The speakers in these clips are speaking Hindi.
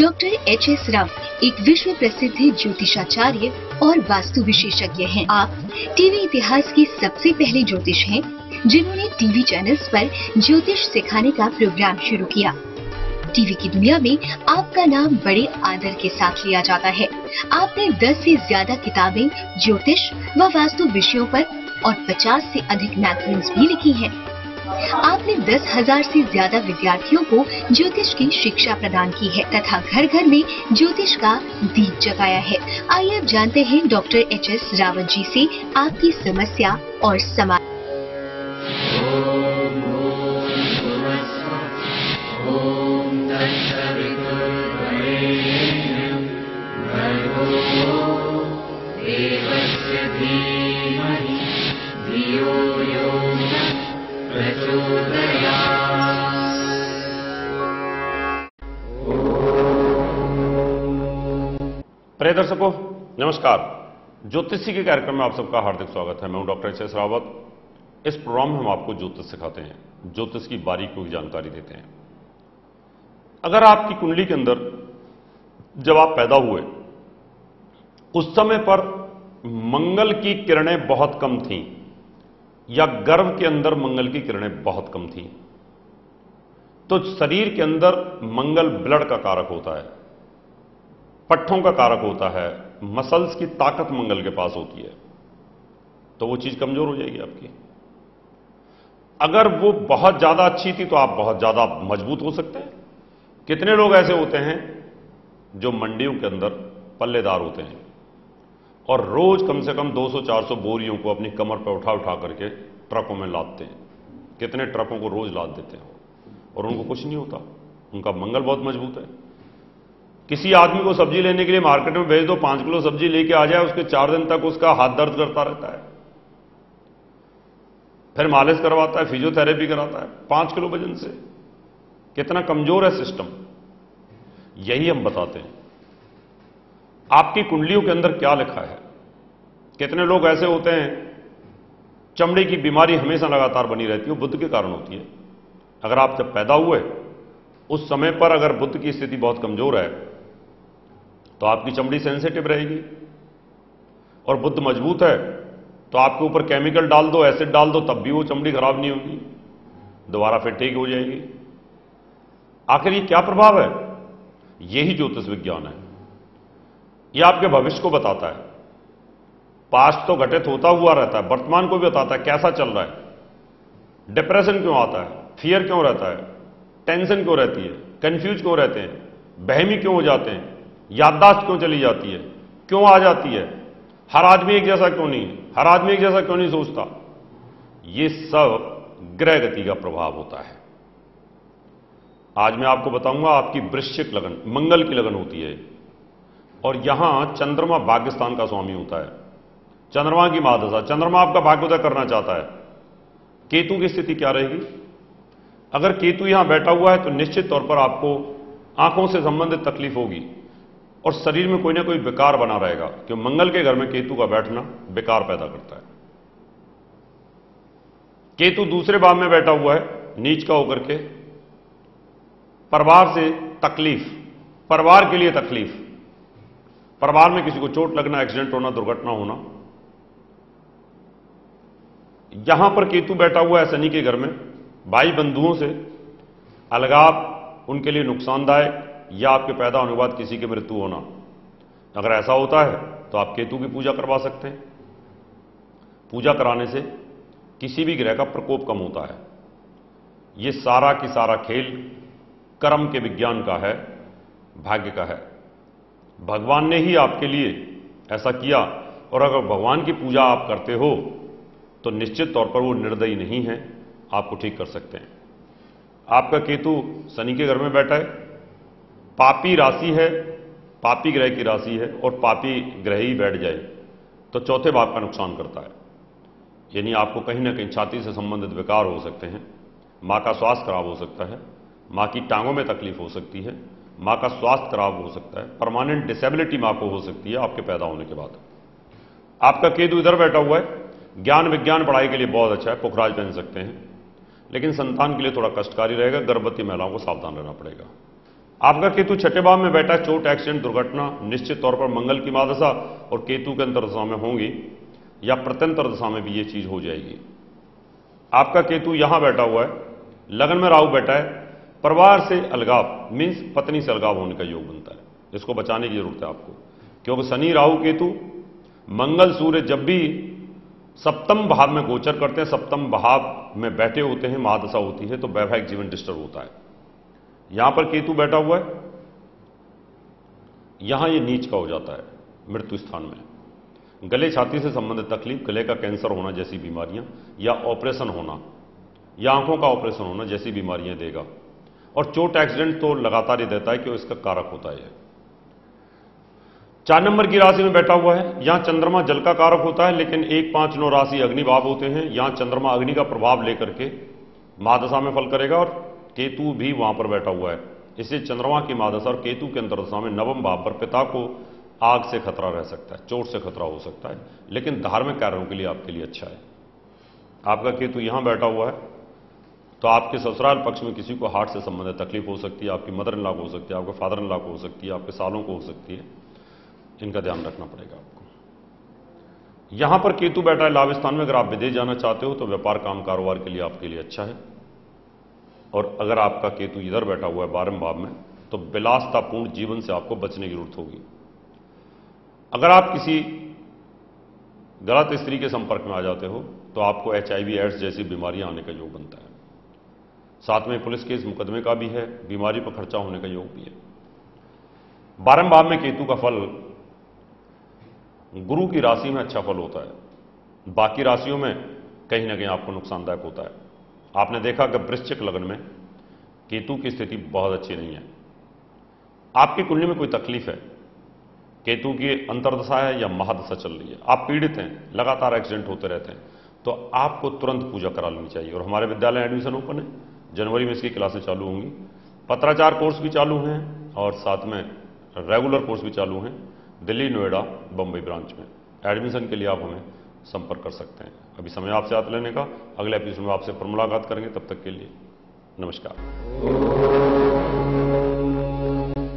Doctor HS. राव एक विश्व प्रसिद्ध ज्योतिषाचार्य और वास्तु विशेषज्ञ हैं। आप टीवी इतिहास के सबसे पहले ज्योतिष हैं जिन्होंने टीवी चैनल्स पर ज्योतिष सिखाने का प्रोग्राम शुरू किया। टीवी की दुनिया में आपका नाम बड़े आदर के साथ लिया जाता है। आपने 10 से ज्यादा किताबें ज्योतिष व वास्तु विषयों पर और 50 से अधिक मैगजीन्स भी लिखी हैं। आपने 10,000 से ज्यादा विद्यार्थियों को ज्योतिष की शिक्षा प्रदान की है तथा घर घर में ज्योतिष का दीप जगाया है। आइए अब जानते हैं डॉक्टर एच.एस. रावत जी से आपकी समस्या और समाधान। प्रिय दर्शकों नमस्कार। ज्योतिषी के कार्यक्रम में आप सबका हार्दिक स्वागत है। मैं हूं डॉक्टर एच.एस. रावत। इस प्रोग्राम में हम आपको ज्योतिष सिखाते हैं, ज्योतिष की बारीकियों की जानकारी देते हैं। अगर आपकी कुंडली के अंदर जब आप पैदा हुए उस समय पर मंगल की किरणें बहुत कम थीं या गर्भ के अंदर मंगल की किरणें बहुत कम थीं, तो शरीर के अंदर मंगल ब्लड का कारक होता है, पट्ठों का कारक होता है, मसल्स की ताकत मंगल के पास होती है, तो वो चीज कमजोर हो जाएगी आपकी। अगर वो बहुत ज्यादा अच्छी थी तो आप बहुत ज्यादा मजबूत हो सकते हैं। कितने लोग ऐसे होते हैं जो मंडियों के अंदर पल्लेदार होते हैं और रोज कम से कम 200-400 बोरियों को अपनी कमर पर उठा उठा करके ट्रकों में लादते हैं। कितने ट्रकों को रोज लाद देते हैं और उनको कुछ नहीं होता, उनका मंगल बहुत मजबूत है। किसी आदमी को सब्जी लेने के लिए मार्केट में भेज दो, 5 किलो सब्जी लेके आ जाए, उसके 4 दिन तक उसका हाथ दर्द करता रहता है, फिर मालिश करवाता है, फिजियोथेरेपी कराता है 5 किलो वजन से। कितना कमजोर है सिस्टम, यही हम बताते हैं। आपकी कुंडलियों के अंदर क्या लिखा है। कितने लोग ऐसे होते हैं चमड़ी की बीमारी हमेशा लगातार बनी रहती है, बुध के कारण होती है। अगर आप जब पैदा हुए उस समय पर अगर बुध की स्थिति बहुत कमजोर है तो आपकी चमड़ी सेंसिटिव रहेगी, और बुध मजबूत है तो आपके ऊपर केमिकल डाल दो, एसिड डाल दो, तब भी वो चमड़ी खराब नहीं होगी, दोबारा फिर ठीक हो जाएगी। आखिर ये क्या प्रभाव है? यही ज्योतिष विज्ञान है। यह आपके भविष्य को बताता है। पास्ट तो घटित होता हुआ रहता है, वर्तमान को भी बताता है कैसा चल रहा है। डिप्रेशन क्यों आता है, फियर क्यों रहता है, टेंशन क्यों रहती है, कंफ्यूज क्यों रहते हैं, बहमी क्यों हो जाते हैं, याददाश्त क्यों चली जाती है, क्यों आ जाती है, हर आदमी एक जैसा क्यों नहीं है, हर आदमी एक जैसा क्यों नहीं सोचता। ये सब ग्रह गति का प्रभाव होता है। आज मैं आपको बताऊंगा आपकी वृश्चिक लगन, मंगल की लगन होती है, और यहां चंद्रमा भाग्यस्थान का स्वामी होता है। चंद्रमा की महादशा, चंद्रमा आपका भाग्योदय करना चाहता है। केतु की स्थिति क्या रहेगी? अगर केतु यहां बैठा हुआ है तो निश्चित तौर पर आपको आंखों से संबंधित तकलीफ होगी और शरीर में कोई ना कोई विकार बना रहेगा, क्योंकि मंगल के घर में केतु का बैठना विकार पैदा करता है। केतु दूसरे भाव में बैठा हुआ है नीच का होकर के, परिवार से तकलीफ, परिवार के लिए तकलीफ, परिवार में किसी को चोट लगना, एक्सीडेंट होना, दुर्घटना होना। यहां पर केतु बैठा हुआ है शनि के घर में, भाई बंधुओं से अलगाव, उनके लिए नुकसानदायक, या आपके पैदा होने के बाद किसी की मृत्यु होना। अगर ऐसा होता है तो आप केतु की पूजा करवा सकते हैं। पूजा कराने से किसी भी ग्रह का प्रकोप कम होता है। यह सारा की सारा खेल कर्म के विज्ञान का है, भाग्य का है। भगवान ने ही आपके लिए ऐसा किया, और अगर भगवान की पूजा आप करते हो तो निश्चित तौर पर वो निर्दयी नहीं है, आपको ठीक कर सकते हैं। आपका केतु शनि के घर में बैठा है, पापी राशि है, पापी ग्रह की राशि है, और पापी ग्रह ही बैठ जाए तो चौथे भाव का नुकसान करता है। यानी आपको कहीं ना कहीं छाती से संबंधित विकार हो सकते हैं, मां का स्वास्थ्य खराब हो सकता है, मां की टांगों में तकलीफ हो सकती है, मां का स्वास्थ्य खराब हो सकता है, परमानेंट डिसेबिलिटी मां को हो सकती है आपके पैदा होने के बाद। आपका केतु इधर बैठा हुआ है, ज्ञान विज्ञान पढ़ाई के लिए बहुत अच्छा है, पुखराज पहन सकते हैं, लेकिन संतान के लिए थोड़ा कष्टकारी रहेगा। गर्भवती महिलाओं को सावधान रहना पड़ेगा। आपका केतु छठे भाव में बैठा है, चोट, एक्सीडेंट, दुर्घटना निश्चित तौर पर मंगल की महादशा और केतु के अंतर्दशा में होंगी या प्रत्यंतर दशा में भी ये चीज हो जाएगी। आपका केतु यहां बैठा हुआ है, लगन में राहु बैठा है, परिवार से अलगाव मीन्स पत्नी से अलगाव होने का योग बनता है। इसको बचाने की जरूरत है आपको, क्योंकि शनि, राहु, केतु, मंगल, सूर्य जब भी सप्तम भाव में गोचर करते हैं, सप्तम भाव में बैठे होते हैं, महादशा होती है, तो वैवाहिक जीवन डिस्टर्ब होता है। यहां पर केतु बैठा हुआ है, यहां ये नीच का हो जाता है मृत्यु स्थान में। गले छाती से संबंधित तकलीफ, गले का कैंसर होना जैसी बीमारियां या ऑपरेशन होना या आंखों का ऑपरेशन होना जैसी बीमारियां देगा। और चोट, एक्सीडेंट तो लगातार ही देता है कि इसका कारक होता है। 4 नंबर की राशि में बैठा हुआ है, यहां चंद्रमा जल का कारक होता है, लेकिन 1, 5, 9 राशि अग्नि भाव होते हैं। यहां चंद्रमा अग्नि का प्रभाव लेकर के महादशा में फल करेगा और केतु भी वहां पर बैठा हुआ है। इससे चंद्रमा की महादशा और केतु के अंतर्दशा में नवम भाव पर पिता को आग से खतरा रह सकता है, चोट से खतरा हो सकता है, लेकिन धार्मिक कार्यों के लिए आपके लिए अच्छा है। आपका केतु यहां बैठा हुआ है तो आपके ससुराल पक्ष में किसी को हार्ट से संबंधित तकलीफ हो सकती है, आपकी मदर इन लॉ को हो सकती है, आपके फादर इन लॉ को हो सकती है, आपके सालों को हो सकती है। इनका ध्यान रखना पड़ेगा आपको। यहां पर केतु बैठा है लाभ स्थान में, अगर आप विदेश जाना चाहते हो तो व्यापार, काम, कारोबार के लिए आपके लिए अच्छा है। और अगर आपका केतु इधर बैठा हुआ है 12वें भाव में, तो विलासतापूर्ण जीवन से आपको बचने की जरूरत होगी। अगर आप किसी गलत स्त्री के संपर्क में आ जाते हो तो आपको HIV, एड्स जैसी बीमारियां आने का योग बनता है। साथ में पुलिस केस, मुकदमे का भी है, बीमारी पर खर्चा होने का योग भी है। 12वें भाव में केतु का फल गुरु की राशि में अच्छा फल होता है, बाकी राशियों में कहीं ना कहीं आपको नुकसानदायक होता है। आपने देखा कि वृश्चिक लग्न में केतु की स्थिति बहुत अच्छी नहीं है। आपकी कुंडली में कोई तकलीफ है, केतु की अंतर्दशा है या महादशा चल रही है, आप पीड़ित हैं, लगातार एक्सीडेंट होते रहते हैं, तो आपको तुरंत पूजा करा लेनी चाहिए। और हमारे विद्यालय एडमिशन ओपन है, जनवरी में इसकी क्लासें चालू होंगी। पत्राचार कोर्स भी चालू हैं और साथ में रेगुलर कोर्स भी चालू हैं दिल्ली, नोएडा, बंबई ब्रांच में। एडमिशन के लिए आप हमें संपर्क कर सकते हैं। अभी समय आपसे हाथ लेने का, अगले एपिसोड में आपसे फिर मुलाकात करेंगे। तब तक के लिए नमस्कार।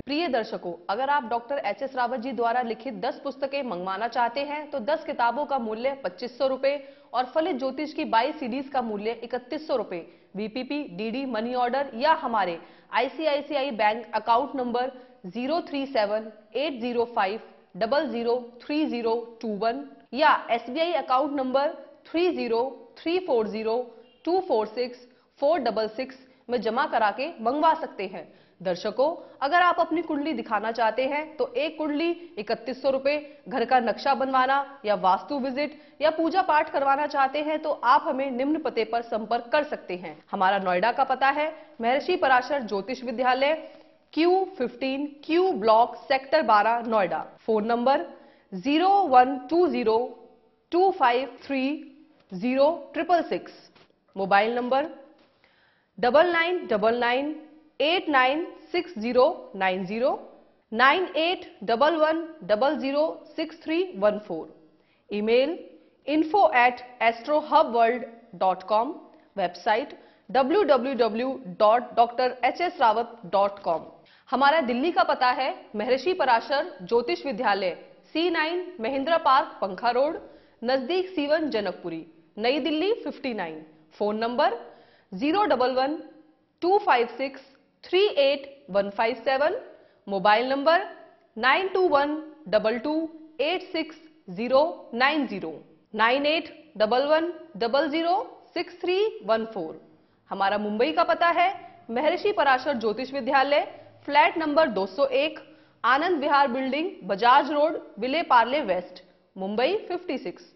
प्रिय दर्शकों, अगर आप डॉक्टर HS रावत जी द्वारा लिखित 10 पुस्तकें मंगवाना चाहते हैं तो 10 किताबों का मूल्य 2500 रुपए और फलित ज्योतिष की 22 CDs का मूल्य 3100 रुपए VPP, DD, मनी ऑर्डर या हमारे ICICI बैंक अकाउंट नंबर 037-805-003021 या SBI अकाउंट नंबर 3034024646 में जमा करा के मंगवा सकते हैं। दर्शकों, अगर आप अपनी कुंडली दिखाना चाहते हैं तो एक कुंडली 3100 रुपए, घर का नक्शा बनवाना या वास्तु विजिट या पूजा पाठ करवाना चाहते हैं तो आप हमें निम्न पते पर संपर्क कर सकते हैं। हमारा नोएडा का पता है महर्षि पराशर ज्योतिष विद्यालय, Q15, Q block, sector 12, Noida. Phone number 0120253066, mobile number 9999896090, 9811006314, email info@astrohubworld.com, website www.drhsrawat.com। हमारा दिल्ली का पता है महर्षि पराशर ज्योतिष विद्यालय, C9, महिंद्रा पार्क, पंखा रोड, नजदीक C1, जनकपुरी, नई Delhi 59। Phone number 01125638157, mobile number 9212286090, 9811006314। हमारा मुंबई का पता है महर्षि पराशर ज्योतिष विद्यालय, flat number 201, Anand Vihar building, Bajaj road, Vile Parle waste, Mumbai 56।